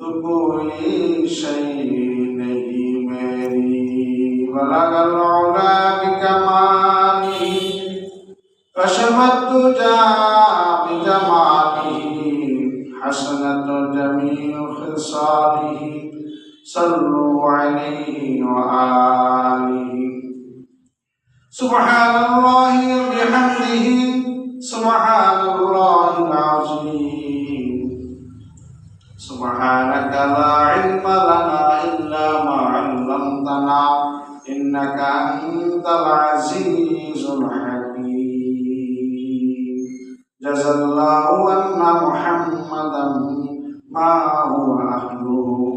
तो कोई शई नहीं मेरी बलगल औला बिकमाली कशमत तुजा बिजमाली हसनत जमीउ खिसालिही सल्लु अलैहि व आलिही सुब्हानल्लाहि व बिहम्दिही सुब्हानल्लाहिल अज़ीम सुब्हानका ला इल्मा लना इल्ला मा 'अल्लमतना इन्नका अंतल अज़ीज़ुल हकीम जज़ल्लाहु अन्ना मुहम्मदन मा हुवा अहलुहु।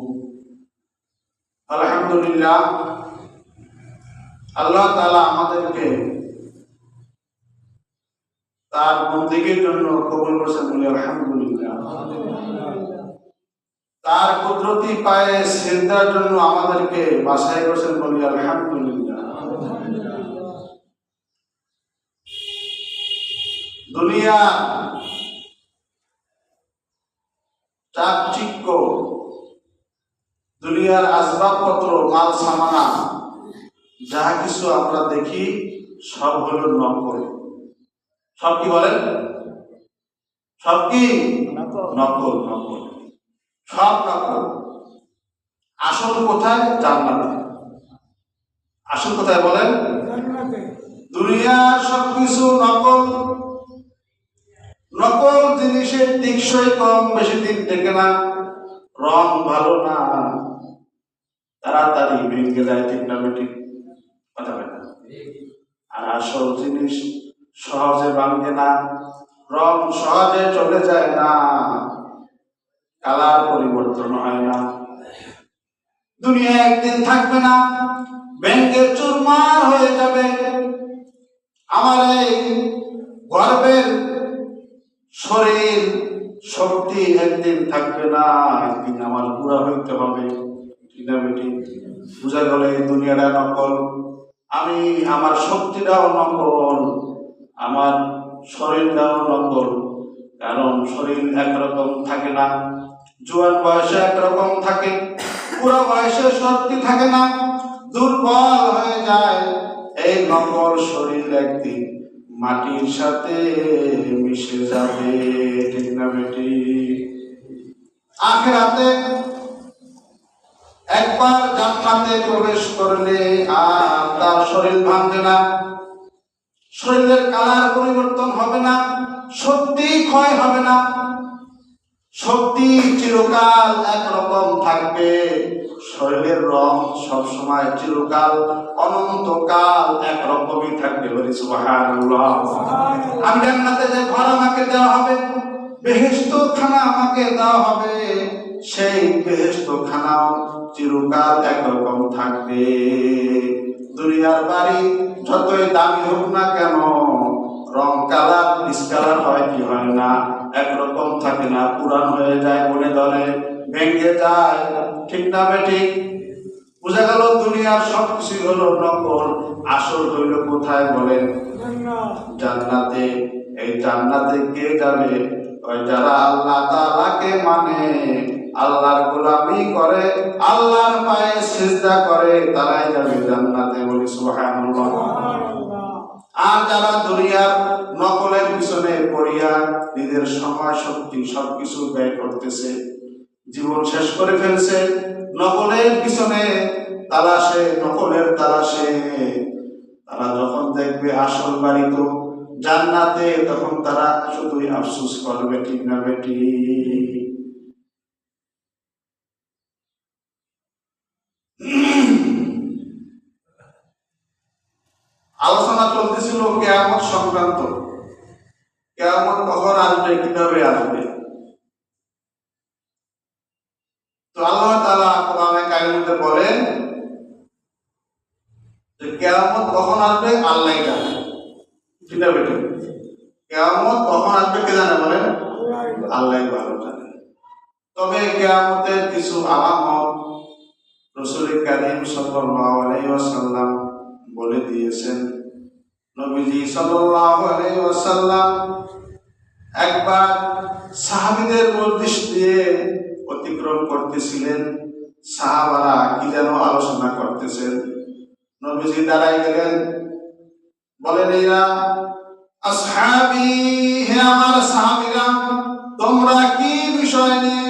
আলহামদুলিল্লাহ, আল্লাহ তাআলা আমাদেরকে তার বন্দেগীর জন্য কবুল করেছেন বলে আলহামদুলিল্লাহ। তার কুদরতি পায়ে সিজদার জন্য আমাদেরকে বাছাই করেছেন বলে আলহামদুলিল্লাহ। দুনিয়া চাকচিক্য, দুনিয়ার আসবাবপত্র, মাল সামানা যা কিছু আমরা দেখি সব হলো নকল। সব কি বলেন? সব কি নকল। নকল, সব নকল। আসল কোথায়? জান্নাতে। আসল কোথায় বলেন? দুনিয়ার সবকিছু নকল। নকল জিনিসের টেকসই কম, বেশি দিন টেকে না, রং ভালো না, তাড়াতাড়ি ভেঙে যায়, ঠিক না বেঠিক? কথা বলে না। আর আসল জিনিস সহজে ভাঙে না, রং সহজে চলে যায় না, কালার পরিবর্তন হয় না। দুনিয়া একদিন থাকবে না, ভেঙে চুরমার হয়ে যাবে। আমার এই গর্বের শরীর শক্তি একদিন থাকবে না, একদিন আমার পুরা হইতে হবে, ঠিক না বেটি? বুঝা গেল এই দুনিয়াটা নকল। আমি আমার শক্তিটাও নকল, আমার শরীরটাও নকল। কারণ শরীর একরকম থাকে না, জোয়ান বয়সে একরকম থাকে, পুরো বয়সে শক্তি থাকে না, দুর্বল হয়ে যায়। এই নকল শরীর একদিন মাটির সাথে মিশে যাবে, ঠিক না বেটি? আখিরাতে একবার জান্নাতে প্রবেশ করলে আর তার শরীর ভাঙবে না, শরীরের কালার পরিবর্তন হবে না, শক্তি ক্ষয় হবে না, শক্তি চিরকাল একরকম থাকবে। শরীরের রং সবসময় চিরকাল অনন্তকাল একরকমই থাকবে। বলি সুবহানাল্লাহ। আমি জান্নাতে যে ঘর আমাকে দেওয়া হবে, বেহেশত খানা আমাকে দেওয়া হবে, সেই বেহেশত খানাও চিরকাল একরকম থাকবে। দুনিয়ার বাড়ি যতই দামি হোক না কেন, রং কালার ডিসকালার হয় কি হয় না, একরকম থাকে না, পুরান হয়ে যায়, বনে ধরে, ভেঙে যায়, ঠিক না বেঠিক? বোঝা গেল দুনিয়ার সবকিছু হলো নকল, আসল হইল কোথায় বলেন? জান্নাতে। এই জান্নাতে কে যাবে? ওই যারা আল্লাহ তাআলাকে মানে, আল্লাহর গোলামি করে, আল্লাহর পায়ে সিজদা করে, তারাই যাবে জান্নাতে। বলি সুবহানাল্লাহ। আর যারা দুনিয়ার নকলের পিছনে পড়িয়া নিজের সময় শক্তি সবকিছু ব্যয় করতেছে, জীবন শেষ করে ফেলছে নকলের পিছনে তালাশে, নকলের তালাশে, তারা যখন দেখবে আসল বাড়ি তো জান্নাতে, তখন তারা শুধুই আফসোস করবে, ঠিক না বেটি? আলোচনা চলতেছিল কিয়ামত সংক্রান্ত। কিয়ামত কখন আসবে, কিভাবে আসবে? তো আল্লাহ তাআলা কোরআনে কারিমে বলেন যে কিয়ামত কখন আসবে আল্লাহই জানে, ঠিক না বেটি? কিয়ামত কখন আসবে কে জানে বলেন? আল্লাহই ভালো জানে। তবে কিয়ামতের কিছু আলামত রাসূল কারীম সাল্লাল্লাহু আলাইহি ওয়াসাল্লাম বলে দিয়েছেন। নবীজি সাল্লাল্লাহু আলাইহি ওয়াসাল্লাম একবার সাহাবীদের মজলিস দিয়ে অতিক্রম করতেছিলেন। সাহাবারা কি যেন আলোচনা করতেছেন। নবীজি দাঁড়াই গেলেন, বলেন, ইয়া আসহাবি, হে আমার সাহাবীরা, তোমরা কি বিষয় নিয়ে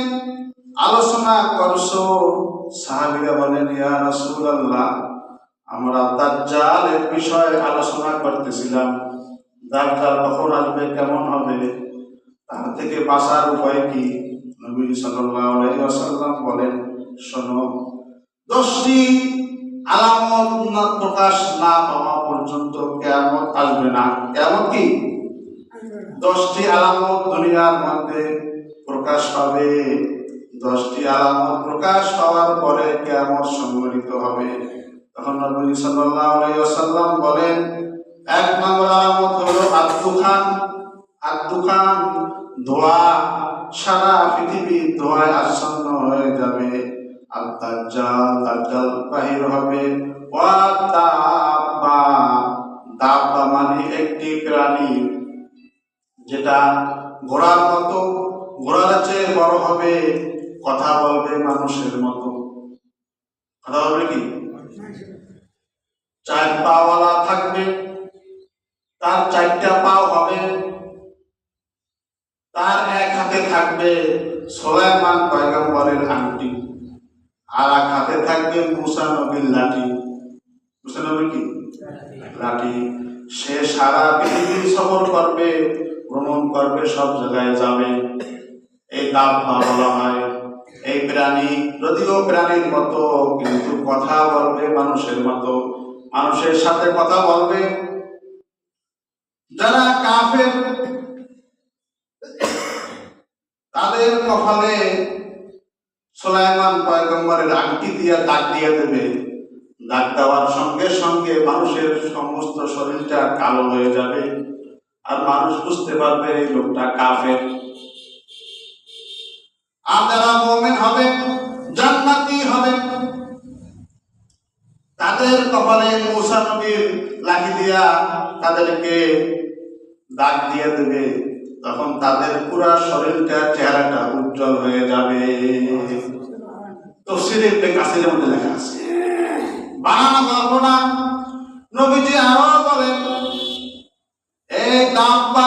আলোচনা করছো? সাহাবীরা বলেন, ইয়া রাসূলুল্লাহ, আমরা দাজ্জালের বিষয়ে আলোচনা করতেছিলাম। দাজ্জাল কখন আসবে, কেমন হবে, তার থেকে বাঁচার উপায় কি? নবী সাল্লাল্লাহু আলাইহি ওয়াসাল্লাম বলেন, শোনো, 10টি আলামত না প্রকাশ না পাওয়া পর্যন্ত কিয়ামত আসবে না। কিয়ামত কি? 10টি আলামত দুনিয়ার মধ্যে প্রকাশ পাবে। 10টি আলামত প্রকাশ পাওয়ার পরে কিয়ামত সংঘটিত হবে। তখন নবী সাল্লাল্লাহু আলাইহি ওয়াসাল্লাম বলেন, 1 নম্বর আলামত হলো আদ-দুখান। আদ-দুখান, ধোঁয়া, সারা পৃথিবী ধোঁয়ায় আচ্ছন্ন হয়ে যাবে। আর-দাজ্জাল, দাজ্জাল বাহির হবে। ওয়া দাব্বা, দাব্বা মানে একটি প্রাণী, যেটা ঘোড়ার মতো, ঘোড়ার চেয়ে বড় হবে, কথা বলবে মানুষের মতো। কথা বলবে কি? 4 পাওয়ালা থাকবে, তার 4টা পাও হবে। তার এক হাতে থাকবে সুলাইমান পয়গম্বরের আংটি, আর এক হাতে থাকবে মুসা নবীর লাঠি। মুসা নবীর কি? লাঠি। সে সারা পৃথিবী সফর করবে, ভ্রমণ করবে, সব জায়গায় যাবে। এই দাব্বা বলা হয়। এই প্রাণী যদিও প্রাণীর মতো, কিন্তু কথা বলবে মানুষের মতো, মানুষের সাথে কথা বলবে। যারা কাফের, তাদের কপালে সুলাইমান পয়গম্বরের আংটি দিয়ে দাগ দিয়ে দেবে। দাগ দেওয়ার সঙ্গে সঙ্গে মানুষের সমস্ত শরীরটা কালো হয়ে যাবে, আর মানুষ বুঝতে পারবে এই লোকটা কাফের। আর যারা মুমিন হবে, জান্নাতি হবে, তাদের কপালে মুসা নবীর লাঠি দিয়া তাদেরকে দাগ দিয়ে দেবে। তখন তাদের পুরা শরীরটা, চেহারাটা উজ্জ্বল হয়ে যাবে। তাফসীরে ইবনে কাসিরের মধ্যে লেখা আছে, বানানো গল্প না। নবীজি আরো বলেন, এই দাব্বা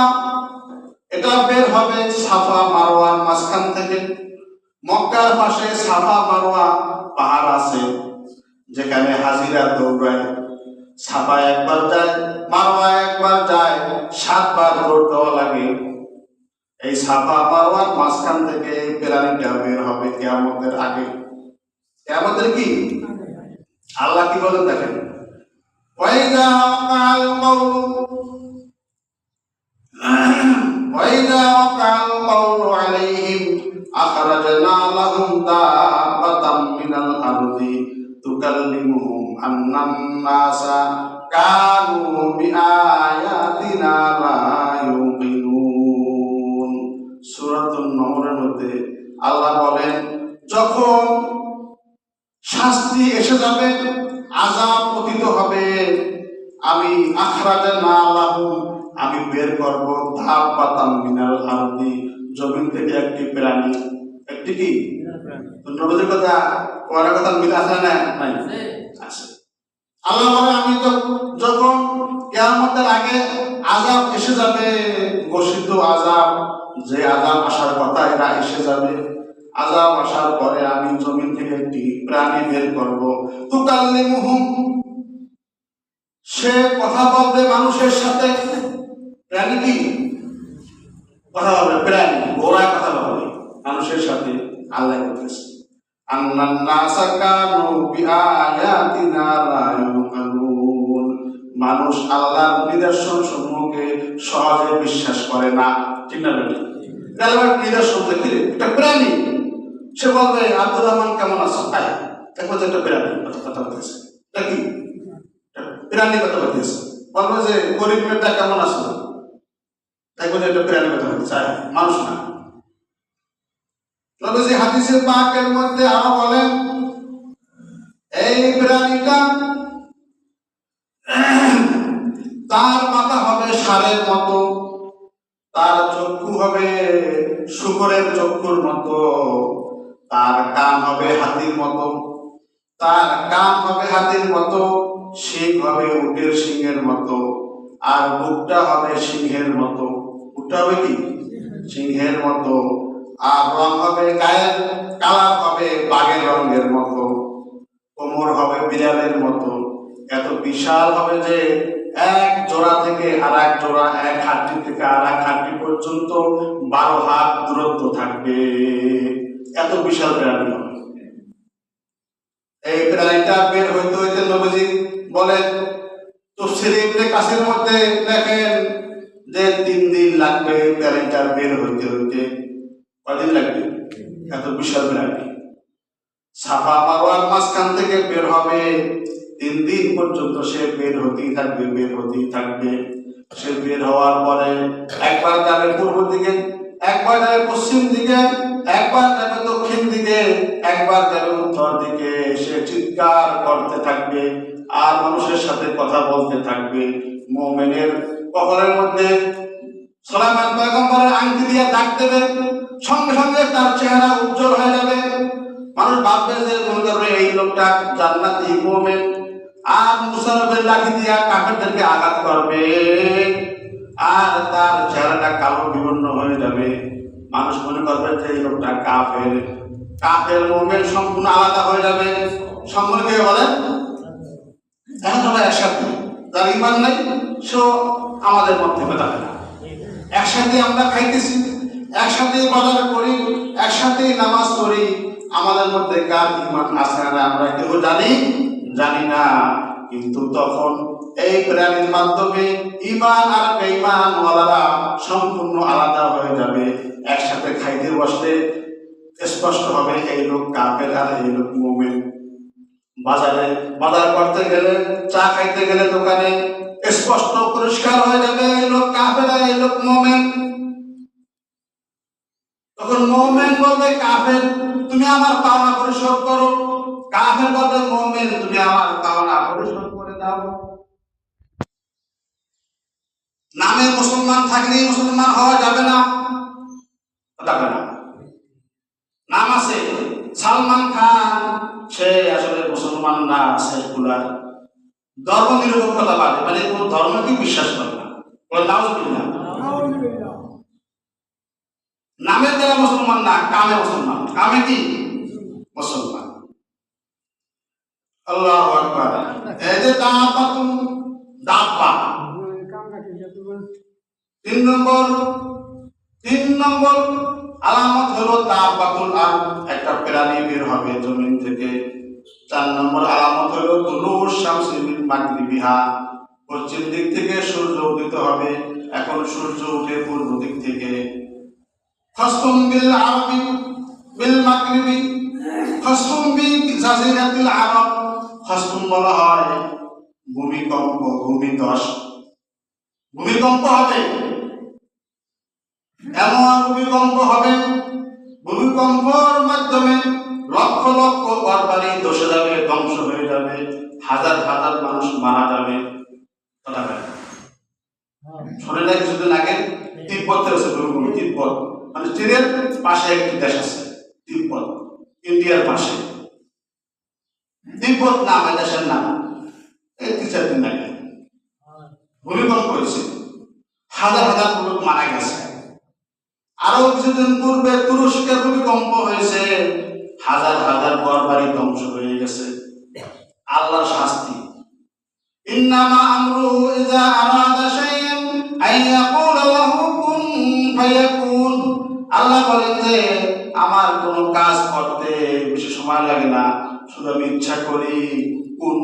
এটা বের হবে সাফা মারওয়ার মাঝখান থেকে। মক্কার পাশে সাফা মারওয়া পাহাড় আছে, যেখানে হাজিরা দৌড়ায়। সাফা একবার যায়, মারওয়া একবার যায়, 7 বার দৌড় দেওয়া লাগে। এই সাফা মারওয়ার মাঝখান থেকে এই প্রাণীটা বের হবে কিয়ামতের আগে। কিয়ামতের কি? আল্লাহ কি বলেন দেখেন, ওয়াইদা ওয়াকাল কওলু, ওয়াইদা ওয়াকাল কওলু আলাইহিম আখরাজনা লাহুম দাব্বাতাম মিনাল আরদি তুকাল্লিমুহুম আন্নান নাসা কানু বিআয়াতিনা লা ইউকিনুন। সূরাতুন নূরের মধ্যে আল্লাহ বলেন, যখন শাস্তি এসে যাবে, আযাব পতিত হবে, আমি আখরাজনা লাহুম, আমি বের করব দাব্বাতাম মিনাল আরদি, জমিন থেকে একটি প্রাণী। একটি কি? নবীর কথা, কোরআনের কথা মিল আছে না? নাই, আছে। আল্লাহ বলে, আমি যখন কিয়ামতের আগে আযাব এসে যাবে, ঘোষিত আযাব, যে আযাব আসার কথা এরা এসে যাবে, আযাব আসার পরে আমি জমিন থেকে একটি প্রাণী বের করব। তুকাল্লিমুহুম, সে কথা বলবে মানুষের সাথে। প্রাণী কি? কথা বলবে, প্রাণী, ঘোড়া কথা বলবে মানুষের সাথে। আল্লাহ বলতেছে, আন্নান নাসা কানু বিআয়াতিনা লা ইউকিনুন, মানুষ আল্লাহর নিদর্শন সমূহকে সহজে বিশ্বাস করে না। ঠিক না বেটা? আল্লাহর নিদর্শন দেখি, একটা প্রাণী, সে বলবে আব্দুর রহমান কেমন আছো, তাই দেখো যে একটা প্রাণী কথা বলতেছে। এটা কি? প্রাণী কথা বলতেছে। বলবে যে গরিব মেয়েটা কেমন আছো, দেখো যে একটা প্রাণী কথা বলতে চায়, মানুষ না। নবীজি হাদিসে পাকের মধ্যে আরো বলেন, এই প্রাণীটা, তার মাথা হবে ষাঁড়ের মতো, তার চক্ষু হবে শুকরের চক্ষুর মতো, তার কান হবে হাতির মতো, তার কান হবে হাতির মতো, শিং হবে উটের শিংয়ের মতো, আর মুখটা হবে সিংহের মতো। মুখটা হবে কি? সিংহের মতো। আর রং হবে, গায়ের কালার হবে বাঘের রঙের মতো, কোমর হবে বিড়ালের মতো। এত বিশাল হবে যে এক জোড়া থেকে আর এক জোড়া, এক হাড্ডি থেকে আর এক হাড্ডি পর্যন্ত 12 হাত দূরত্ব থাকবে। এত বিশাল প্রাণী হবে। এই প্রাণীটা বের হইতে হইতে নবীজি বলেন তাফসীরে ইবনে কাসির মধ্যে দেখেন যে 3 দিন লাগবে প্রাণীটা বের হইতে হইতে। কয়দিন লাগবে? এত বিশাল প্রাণী সাফা মারওয়ার মাঝখান থেকে বের হবে, 3 দিন পর্যন্ত সে বের হতেই থাকবে, বের হতেই থাকবে। সে বের হওয়ার পরে একবার যাবে পূর্ব দিকে, একবার যাবে পশ্চিম দিকে, একবার যাবে দক্ষিণ দিকে, একবার যাবে উত্তর দিকে। সে চিৎকার করতে থাকবে আর মানুষের সাথে কথা বলতে থাকবে। মুমিনের কবরের মধ্যে সুলাইমান পয়গম্বরের আংটি দিয়ে দাগ দেবে, সঙ্গে সঙ্গে তার চেহারা উজ্জ্বল হয়ে যাবে। মানুষ ভাববে যে মনে করবে এই লোকটা জান্নাতি মুমিন। আর মুসা নবীর লাঠি দিয়া কাফেরদেরকে আঘাত করবে আর তার চেহারাটা কালো বিবর্ণ হয়ে যাবে। মানুষ মনে করবে যে এই লোকটা কাফের। কাফের মুমিন সম্পূর্ণ আলাদা হয়ে যাবে। সম্পর্কে বলেন এখন সবাই একসাথে, যার ইমান নাই সে আমাদের মধ্যে যাবে না। একসাথে আমরা খাইতেছি, একসাথে বাজার করি, একসাথে নামাজ পড়ি, আমাদের মধ্যে কার ইমান আছে না আমরা কেউ জানি না। কিন্তু তখন এই প্রাণীর মাধ্যমে ইমান আর বেঈমান ওয়ালারা সম্পূর্ণ আলাদা হয়ে যাবে। একসাথে খাইতে বসলে স্পষ্ট হবে এই লোক কাফের আর এই লোক মুমিন। বাজার করতে গেলে, চা খাইতে গেলে দোকানে স্পষ্ট পরিষ্কার হয়ে যাবে এই লোক কাফের আর এই লোক মুমিন। তখন মুমিন বলবে কাফের তুমি আমার পাওনা পরিশোধ করো, কাফের বলবে মুমিন তুমি আমার পাওনা পরিশোধ করে দাও। নামে মুসলমান থাকলেই মুসলমান হওয়া যাবে না। নাম আছে সালমান খান, সে আসলে মুসলমান না, সেকুলার ধর্ম নিরপেক্ষতা বাদে, মানে কোন ধর্মকে বিশ্বাস করে না। নামের দ্বারা মুসলমান না, কামে মুসলমান। কামে কি মুসলমান? আল্লাহু আকবার। এই যে দাব্বা 3 নম্বর আলামত হলো দাব্বাতুল আরদ, একটা প্রাণী বের হবে জমিন থেকে। 4 নম্বর আলামত হলো তুলুশ শামসি মিন মাগরিবিহা, পশ্চিম দিক থেকে সূর্য উদিত হবে। এখন সূর্য উঠে পূর্ব দিক থেকে। খাসফুম বিল আরবি বিল মাগরিবি, খাসফুম বি জাজিরাতিল আরব। খাসফুম বলা হয় ভূমিকম্প, ভূমিধস, ভূমিকম্প হবে। এমন ভূমিকম্প হবে, ভূমিকম্পের মাধ্যমে লক্ষ লক্ষ ঘরবাড়ি ধসে যাবে, ধ্বংস হয়ে যাবে, হাজার হাজার মানুষ মারা যাবে। শোনে না কিছুদিন আগে তিব্বতের আছে ভূমিকম্প। তিব্বত মানে চীনের পাশে একটি দেশ আছে তিব্বত, ইন্ডিয়ার পাশে। তিব্বত নাম এই দেশের নাম। এই 3-4 দিন আগে ভূমিকম্প হয়েছে, হাজার হাজার লোক মারা গেছে। আরো কিছুদিন পূর্বে তুরস্কে ভূমিকম্প হয়েছে, হাজার হাজার ঘরবাড়ি ধ্বংস হয়ে গেছে। আল্লাহর শাস্তি। ইন্নামা আমরুহু ইযা আরাদা শাইআন আইয়াকুলা লাহু কুন ফায়াকুন। আল্লাহ বলেন যে আমার কোনো কাজ করতে বেশি সময় লাগে না, শুধু আমি ইচ্ছা করি কুন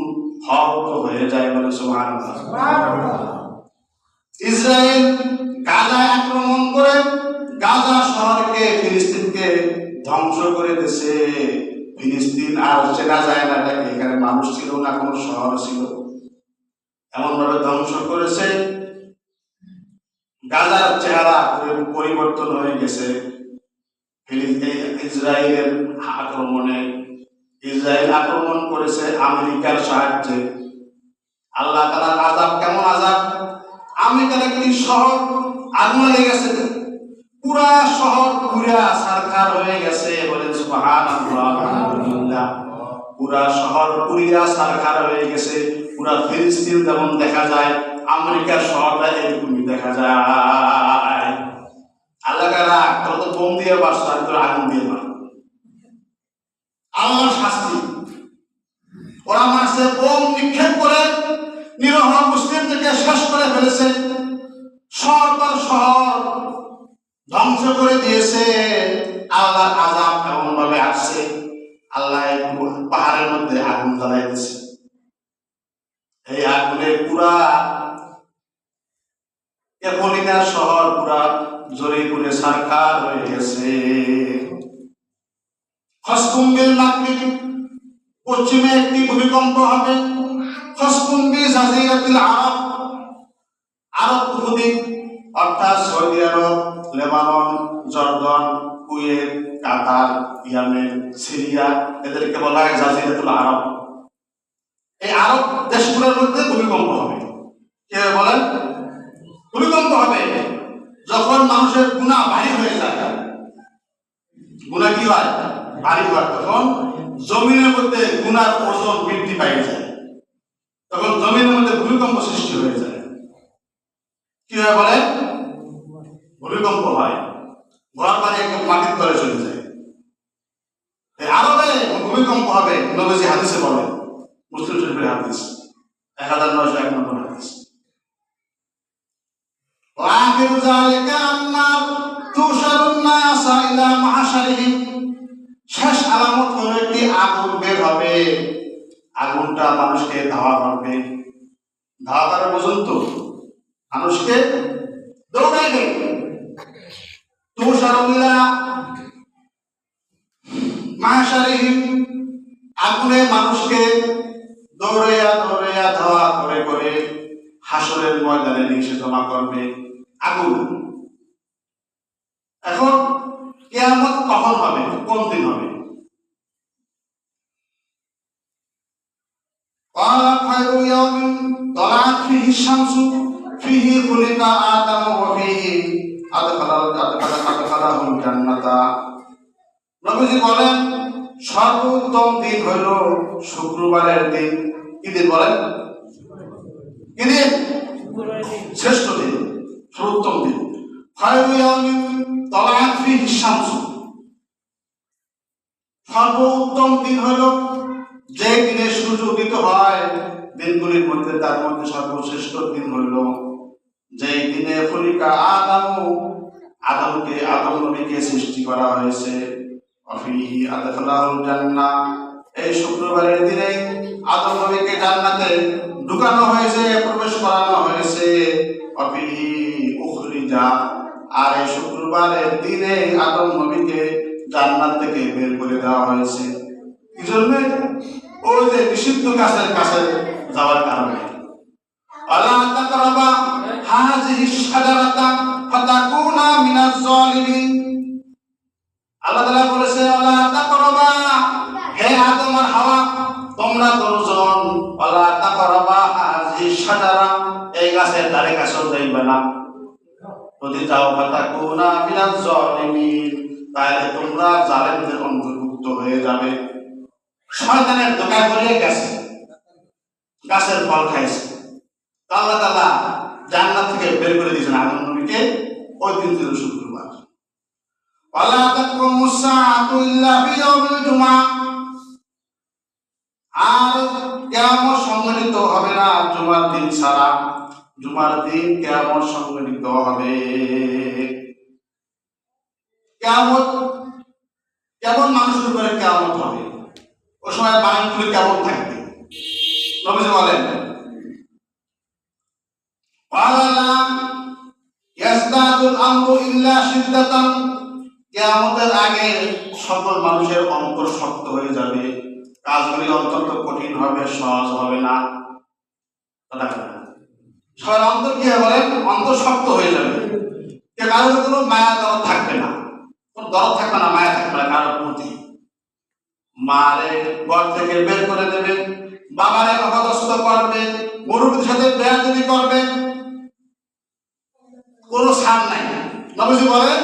হও তো হয়ে যায়। বলে সুবহানাল্লাহ। ইসরায়েল গাজা আক্রমণ করে গাজা শহরকে, ফিলিস্তিনকে ধ্বংস করে দিয়েছে। ফিলিস্তিন আর চেনা যায় না, এখানে মানুষ ছিল না, কোনো শহর ছিল। এমন ভাবে ধ্বংস করেছে, গাজার চেহারা পরিবর্তন হয়ে গেছে ইসরায়েলের আক্রমণে। ইসরায়েল আক্রমণ করেছে আমেরিকার সাহায্যে। আল্লাহ তাআলার আযাব কেমন আযাব! আমেরিকার একটি শহর আগুন লেগে গেছে, পুরা শহর পুরা সরকার হয়ে গেছে, বলেন সুবহানাল্লাহ আলহামদুলিল্লাহ। পুরা শহর পুরিয়া সরকার হয়ে গেছে। পুরা ফিলিস্তিন যেমন দেখা যায়, আমেরিকার শহরটা এরকমই দেখা যায়। আল্লাহ কারা তোর তো বোম দিয়ে বাসতো, আর তোর আগুন দিয়ে মার, আল্লাহর শাস্তি। ওরা মারছে, বোম নিক্ষেপ করে নিরহ মুসলিমদেরকে শেষ করে ফেলেছে, শহর পর শহর ধ্বংস করে দিয়েছে। আল্লাহর আযাব এমন ভাবে আসছে, আল্লাহ পাহাড়ের মধ্যে আগুন জ্বালাই দিয়েছে। এই আগুনে পুরা এপোলিনার শহর পুরা জ্বলে পুড়ে ছারখার হয়ে গেছে। খসকুম্বিল মাগরিব, পশ্চিমে একটি ভূমিকম্প হবে। খসকুম্বি জাজিরাতুল আরব, আরব উপদ্বীপ অর্থাৎ সৌদি আরব, লেবানন, জর্ডান, কুয়েত, কাতার, ইয়েমেন, সিরিয়া, এদেরকে বলা হয় জাজিরাতুল আরব। এই আরব দেশগুলোর মধ্যে ভূমিকম্প হবে। কে বলেন? ভূমিকম্প হবে যখন মানুষের গুনাহ ভারী হয়ে যায়। গুনাহ কি হয়? ভারী হয়। তখন জমিনের মধ্যে গুনার ওজন বৃদ্ধি পাই যায়, তখন জমিনের মধ্যে ভূমিকম্প সৃষ্টি হয়ে যায়। কি হয় বলে? ভূমিকম্প হয়, ঘর বাড়ি একদম মাটির তলে চলে যায়। আরবে ভূমিকম্প হবে, নবীজি হাদিসে বলেন, মুসলিম শরীফের হাদিস 1901 নম্বর হাদিস। ওয়াখিরু যালিকা আন্না তুশারুন নাস ইলা মাশারিহিম, শেষ আলামত হলো একটি আগুন বের হবে। আগুনটা মানুষকে ধাওয়া করবে, ধাওয়া করা পর্যন্ত মানুষকে দৌড়াইবে। তুশারুন ইলা মাশারিহিম, আগুনে মানুষকে দৌড়াইয়া দৌড়াইয়া ধাওয়া করে করে হাসরের ময়দানে নিয়ে জমা করবে আগুন। এখন কিয়ামত কখন হবে? কোন দিন হবে? قال خير يوم طلعت فيه الشمس فيه خلق آدم وفيه أدخله الجنة। নবীজি বলেন সর্বোত্তম দিন হইল শুক্রবারের দিন। কি দিন বলেন? কি দিন? শ্রেষ্ঠ দিন, সর্বোত্তম দিন। খায়রু ইয়াউমিন তালাআত ফীহি শামস, সর্বোত্তম দিন হলো যে দিনে সূর্য উদিত হয়। দিনগুলির মধ্যে তার মধ্যে সর্বশ্রেষ্ঠ দিন হইল যে দিনে খুলিকা আদমকে, আদম নবীকে সৃষ্টি করা হয়েছে। অফিহি আদখালাহুল জান্নাহ, এই শুক্রবারের দিনে আদম নবীকে জান্নাতে ঢুকানো হয়েছে, প্রবেশ করানো হয়েছে। অফিহি উখরিজা, আর এই শুক্রবারের দিনে আদম নবীকে জান্নাত থেকে বের করে দেওয়া হয়েছে। কি জন্য? ওই যে নিষিদ্ধ গাছের কাছে যাওয়ার কারণে। আলা তাকরাবা হাযিহি শাজারাতা ফাতাকুনা মিনাজ জালিমিন। আল্লাহ তাআলা বলেছে আলা তাকরাবা, হে আদম আর হাওয়া তোমরা দুজন, আলা তাকরাবা হাযিহি শাজারা, এই গাছের ধারে কাছেও যাইবে না। যদি যাও ফাতাকুনা মিনাজ জালিমিন, তাহলে তোমরা জালেমদের অন্তর্ভুক্ত হয়ে যাবে। শয়তানের ধোঁকায় পড়ে গেছে, গাছের ফল খাইছে। আল্লাহ তাআলা জান্নাত থেকে বের করে দিয়েছেন আদম নবীকে। ওই দিন ছিল শুক্রবার। ওয়ালা তাকুমুস সাআতু ইল্লা বিয়াউমিল জুমআ, আর কিয়ামত সংঘটিত হবে না জুমার দিন ছাড়া। জুমার দিন কিয়ামত সংঘটিত হবে। কিয়ামত কেমন মানুষের উপরে কিয়ামত হবে? ওই সময় বাণীগুলি কেমন থাকবে? নবীজি বলেন কিয়ামতের আগে সকল মানুষের অন্তর শক্ত হয়ে যাবে, কাজগুলি অত্যন্ত কঠিন হবে, সহজ হবে না। সবার অন্তর কি হবে বলেন? অন্তর শক্ত হয়ে যাবে। কারোর কোনো মায়া দরদ থাকবে না, কোনো দরদ থাকবে না, মায়া থাকবে না কারোর প্রতি। মারে ঘর থেকে বের করে দেবে, বাবারে অপদস্থ করবে, মুরব্বির সাথে বেয়াদবি করবে, কোনো ছাড় নাই। নবীজি বলেন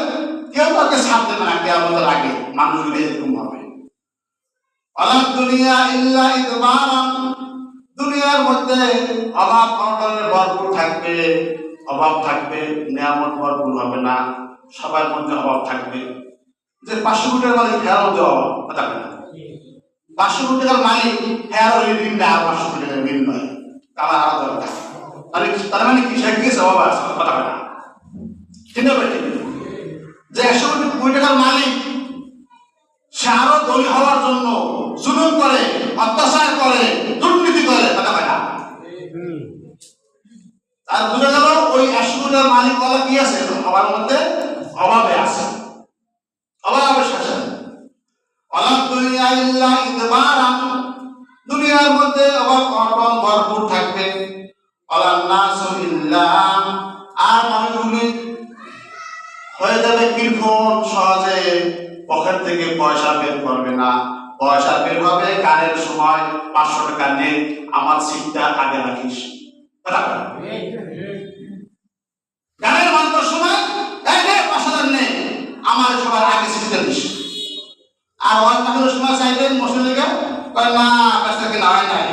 কেউ তাকে ছাড় দেবে না কিয়ামতের আগে। মানুষগুলো এরকম হবে। আলাদ দুনিয়া ইল্লা ইদবারান, দুনিয়ার মধ্যে অভাব অনটনের ভরপুর থাকবে, অভাব থাকবে, নিয়ামত ভরপুর হবে না, সবার মধ্যে অভাব থাকবে। যে 500 কোটি টাকার মালিক হেয়ার মধ্যে অভাব থাকবে না। 500 কোটি টাকার মালিক হেয়ার ঋণ নেয়, আর 500 কোটি টাকার ঋণ নয়, তারা আরো দরকার। তার মানে কি সে গেছে অভাব আছে, কথা হবে না, ঠিক আছে? যে 100 কোটি টাকার মালিক সে আরো ধনী হওয়ার জন্য জুলুম করে, অত্যাচার করে, দুর্নীতি করে, কথা হয় না। আর বুঝা গেল ওই 100 কোটি টাকার মালিক বলা কি আছে, সবার মধ্যে অভাবে আছে, অভাবে শাসন। অলাদ দুনিয়া ইল্লা ইদবারান, দুনিয়ার মধ্যে অভাব অনটন ভরপুর থাকবে। অলান নাসু ইল্লা, আর মানুষগুলি হয়ে যাবে কৃপণ, সহজে পকেট থেকে পয়সা বের করবে না। পয়সা বের হবে গানের সময়, 500 টাকা নে, আমার সিটটা আগে রাখিস, গানের মানবার সময় 5,000 নে, আমার সবার আগে সিটটা দিস। আর ওয়াজ মাহফিলের সময় চাইবেন মুসলিমকে কয় না পেশা কিনা হয় নাই,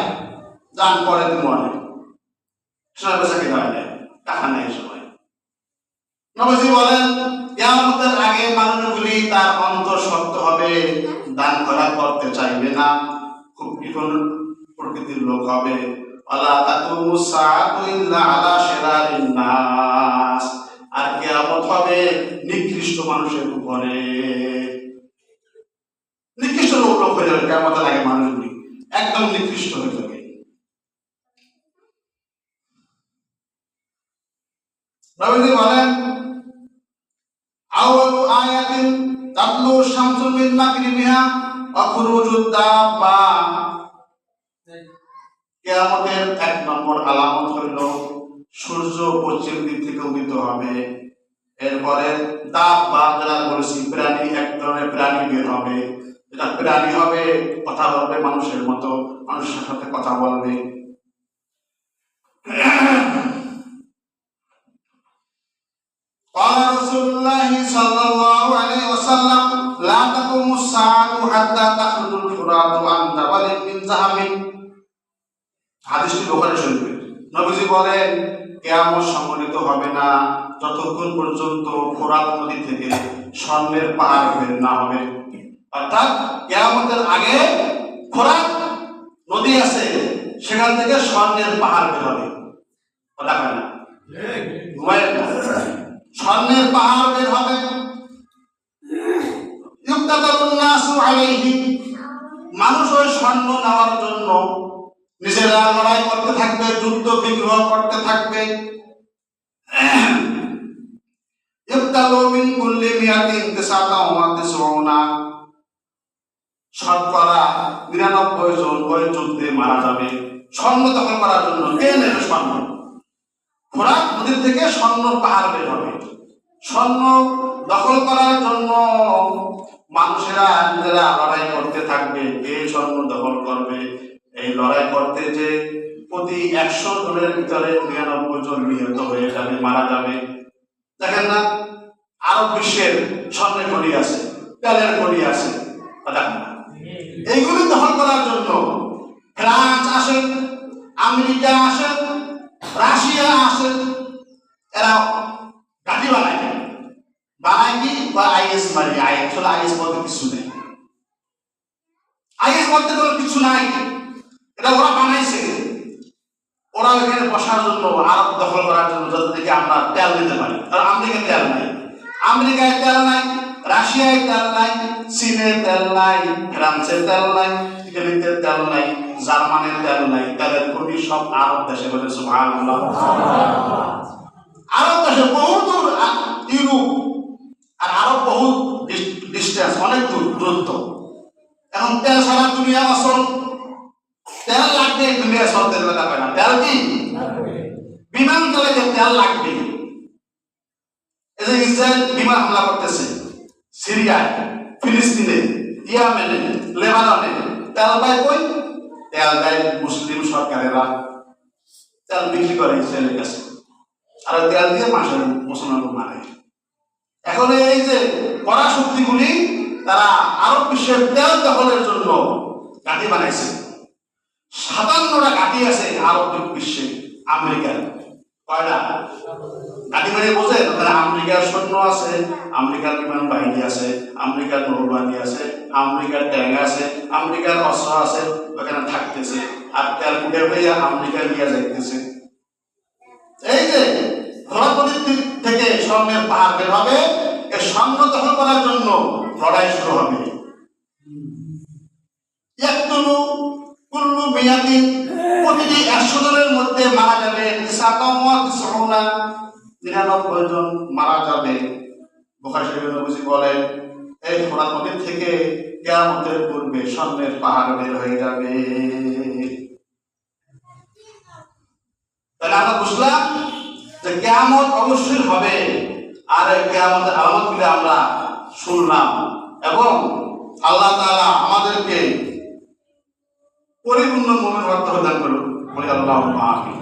যান পরে তুমি অনেক সময় পেশা কিনা হয় নাই, টাকা নেই সময়। নবীজি বলেন কিয়ামতের আগে মানুষগুলি তার অন্তর শক্ত হবে, দান করা করতে চাইবে না, খুব কৃপণ প্রকৃতির লোক হবে। আলা তাকুমুস সাআতু ইল্লা আলা শিরারিন নাস, আর কিয়ামত হবে নিকৃষ্ট মানুষের উপরে। নিকৃষ্ট লোক হয়ে যাবে কিয়ামতের আগে, মানুষগুলি একদম নিকৃষ্ট হয়ে যাবে। নবীজি বলেন আউয়ালু আয়াতিন তাতলু শামসু মিন মাগরিবিহা ওয়া খুরুজুদ দাব্বা, কিয়ামতের 1 নম্বর আলামত হইল সূর্য পশ্চিম দিক থেকে উদিত হবে। এরপরে দাব্বা যারা বলেছি প্রাণী, এক ধরনের প্রাণী বের হবে, যেটা প্রাণী হবে, কথা বলবে মানুষের মতো, মানুষের সাথে কথা বলবে। قال رسول الله صلى الله عليه وسلم لا تقوم الساعة حتى تخرج الفرات عن جبل من ذهب, হাদিসটি বুখারী শরীফে। নবীজি বলেন কিয়ামত সংঘটিত হবে না যতক্ষণ পর্যন্ত ফোরাত নদী থেকে স্বর্ণের পাহাড় বের না হবে। অর্থাৎ কিয়ামতের আগে ফোরাত নদী আছে, সেখান থেকে স্বর্ণের পাহাড় বের হবে, কথা হয় না, স্বর্ণের পাহাড় বের হবে। ইউক্তাতাবুন নাসু আলাইহি, মানুষ ওই স্বর্ণ নেওয়ার জন্য নিজেরা লড়াই করতে থাকবে, যুদ্ধ বিগ্রহ করতে থাকবে। ইউক্তালু মিন কুল্লি মিয়াতিন তিসআতাও ওয়া তিসউনা, শতকরা 99 জন ওই যুদ্ধে মারা যাবে স্বর্ণ দখল করার জন্য। কে নেবে স্বর্ণ? ফোরাত নদী থেকে স্বর্ণ পাহাড় বের হবে। স্বর্ণ দখল করার জন্য মানুষেরা নিজেরা লড়াই করতে থাকবে। কে স্বর্ণ দখল করবে? এই লড়াই করতে যে প্রতি 100 জনের ভিতরে 99 জন নিহত হয়ে যাবে, মারা যাবে। দেখেন না, আরব বিশ্বের স্বর্ণের খনি আছে, তেলের খনি আছে, এইগুলি দখল করার জন্য ফ্রান্স আসে, আমেরিকা আসে, রাশিয়া আসে, এরা ঘাঁটি বানায় কি বা আইএস মারি। আসলে আইএস বলতে কিছু নেই, আইএস বলতে কোনো কিছু নাই, এটা ওরা বানাইছে। ওরা এখানে বসার জন্য, আরব দখল করার জন্য, যাতে থেকে আমরা তেল নিতে পারি। কারণ আমেরিকায় তেল নাই, আমেরিকায় তেল নাই, রাশিয়ায় তেল নাই, চীনের তেল নাই, ফ্রান্সের তেল নাই, ইতালিতে তেল নাই, জার্মানির তেল নাই। তেলের খনি সব আরব দেশে, বলে সুবহানাল্লাহ। আরব দেশে বহু দূর, ইউরোপ আর আরব বহু ডিস্টেন্স, অনেক দূরত্ব। এখন তেল সারা দুনিয়া আসল, তেল লাগবে, দুনিয়া চলতে পারে না। তেল কি বিমান চালাতে তেল লাগবে। এই যে ইসরায়েল বিমান হামলা করতেছে সিরিয়ায়, ফিলিস্তিনে, ইয়েমেনে, লেবাননে, তেল পায় কই? তেল দেয় মুসলিম সরকারেরা, তেল বিক্রি করে ইসরায়েলের কাছে, আর তেল দিয়ে মানুষের মুসলমান মারে। এখন এই যে পরাশক্তিগুলি তারা আরব বিশ্বের তেল দখলের জন্য ঘাঁটি বানাইছে। 57টা ঘাঁটি আছে আরব বিশ্বে, আমেরিকার। কয়টা ঘাঁটি মানে বোঝেন? ওখানে আমেরিকার সৈন্য আছে, আমেরিকার বিমান বাহিনী আছে, আমেরিকার নৌবাহিনী আছে, আমেরিকার ট্যাঙ্ক আছে, আমেরিকার অস্ত্র আছে, ওখানে থাকতেছে। আর তেল উঠে হয়ে আমেরিকা নিয়ে যাইতেছে। এই যে ঘোড়াপতির থেকে স্বর্ণের পাহাড় বের হবে, এই স্বর্ণ দখল করার জন্য লড়াই শুরু হবে। প্রতিটি 100 জনের মধ্যে মারা যাবে 99 জন মারা যাবে। বুখারী শরীফে নবী বলেন, এই ফোরাত নদী থেকে কিয়ামতের পূর্বে স্বর্ণের পাহাড় বের হয়ে যাবে। তাহলে আমরা বুঝলাম যে কিয়ামত অবশ্যই হবে। আর এই কিয়ামতের আলামতগুলি আমরা শুনলাম, এবং আল্লাহ তাআলা আমাদেরকে পরিপূর্ণ মুমিন হতে দান করুন। বলি আল্লাহুম্মা আমিন।